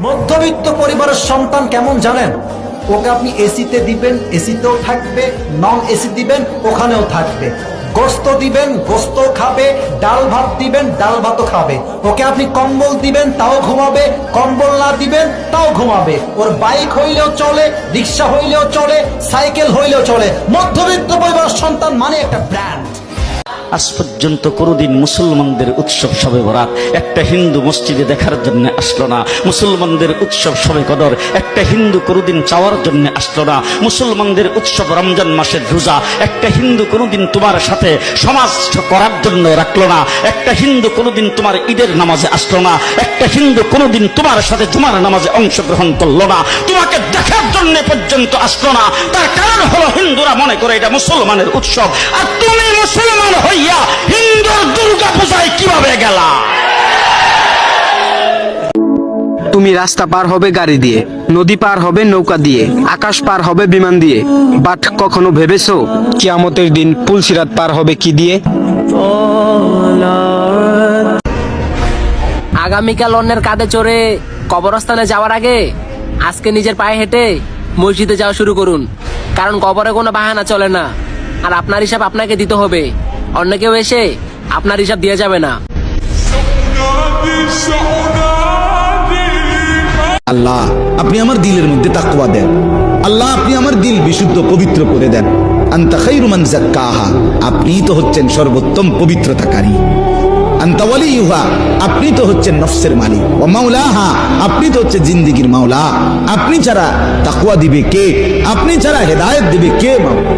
মধ্যবিত্ত পরিবারের সন্তান কেমন জানেন? ওকে আপনি এসিতে দিবেন, এসিতেও থাকবে, নন এসি দিবেন, ওখানেও থাকবে। গোস্ত দিবেন, গোস্ত খাবে, ডাল ভাত দিবেন, ডাল ভাতও খাবে। ওকে আপনি কম্বল দিবেন, তাও ঘুমাবে, কম্বল না দিবেন তাও ঘুমাবে। ওর বাইক হইলেও চলে, রিক্সা হইলেও চলে, সাইকেল হইলেও চলে। মধ্যবিত্ত পরিবারের সন্তান মানে একটা ব্র্যান্ড। আজ পর্যন্ত কোনোদিন মুসলমানদের উৎসব শবে বরাত একটা হিন্দু মসজিদে দেখার জন্য আসলো না। মুসলমানদের উৎসব শবে কদর একটা হিন্দু কোনোদিন চাওয়ার জন্য আসলো না। মুসলমানদের উৎসব রমজান মাসের রোজা একটা হিন্দু কোনোদিন তোমার সাথে সমাজ করার জন্য রাখলো না। একটা হিন্দু কোনোদিন তোমার ঈদের নামাজে আসলো না। একটা হিন্দু কোনোদিন তোমার সাথে জুমার নামাজে অংশগ্রহণ করলো না। তোমাকে দেখার জন্য পর্যন্ত আসলো না। তার কারণ হলো হিন্দুরা মনে করে এটা মুসলমানের উৎসব, আর তুমি মুসলমান হইয়া হিন্দুর দুর্গা পূজায় কিভাবে গেলা? তুমি রাস্তা পার হবে গাড়ি দিয়ে, নদী পার হবে নৌকা দিয়ে, আকাশ পার হবে বিমান দিয়ে, বাট কখনো ভেবেছো কিয়ামতের দিন পুলসিরাত পার হবে কি দিয়ে? আগামীকাল অন্যের কাঁধে চড়ে কবরস্থানে যাওয়ার আগে আজকে নিজের পায়ে হেঁটে মসজিদে যাওয়া শুরু করুন, কারণ কবরে কোনো বাহানা চলে না। আর আপনার হিসাব আপনাকে দিতে হবে, অন্য কেউ এসে আপনার হিসাব দিয়ে যাবে না। আল্লাহ, আপনি আমার দিলের মধ্যে তাকওয়া দেন। আল্লাহ, আপনি আমার দিল বিশুদ্ধ পবিত্র করে দেন। আনতা খায়রু মান যাক্কাহা, আপনি তো হচ্ছেন সর্বোত্তম পবিত্রতাকারী। আনতা ওয়ালিয়ুহা, আপনি তো হচ্ছেন নফসের মালিক। ওয়া মাওলাহা, আপনি তো হচ্ছেন জিন্দেগীর মাওলা। আপনি ছাড়া তাকওয়া দিবে কে? আপনি ছাড়া হেদায়েত দিবে কে? মাওলা,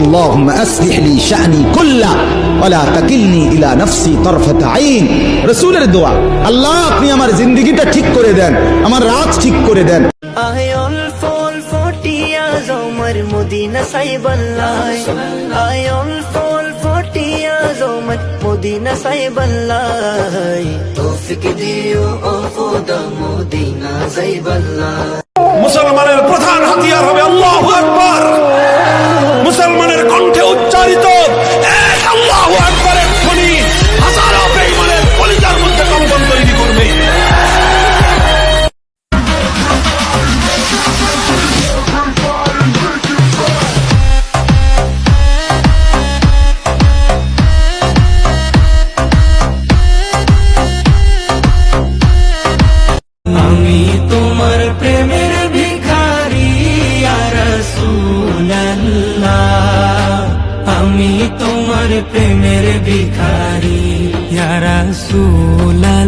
আল্লাহুম্মা আসলিহ লি শা'নি কুল্লা ওয়া লা তাকিলনি ইলা নাফসি তারফাতা আইন। রাসূলের দোয়া, আল্লাহ আপনি আমার জিন্দেগিটা ঠিক করে দেন, আমার রাত ঠিক করে দেন। আয়ল ফল ফটিয়া জমর মদিনা সাইবাল্লাহ, আয়ল ফল ফটিয়া জমর মদিনা সাইবাল্লাহ, তৌফিক দিও ও খোদা মদিনা সাইবাল্লাহ। মুসলমানের প্রধান হাতিয়ার হবে আল্লাহু আকবার। মুসলমানের কণ্ঠে উচ্চারিত এক আল্লাহু আকবারের ধ্বনি হাজারো বেঈমানের কলিজার মধ্যে কম্পন তৈরি করবে। আমি তোমার প্রেমের ভিখারি ইয়া রাসূলুল্লাহ, আমি তোমার প্রেমের ভিখারি ইয়া রাসূলুল্লাহ।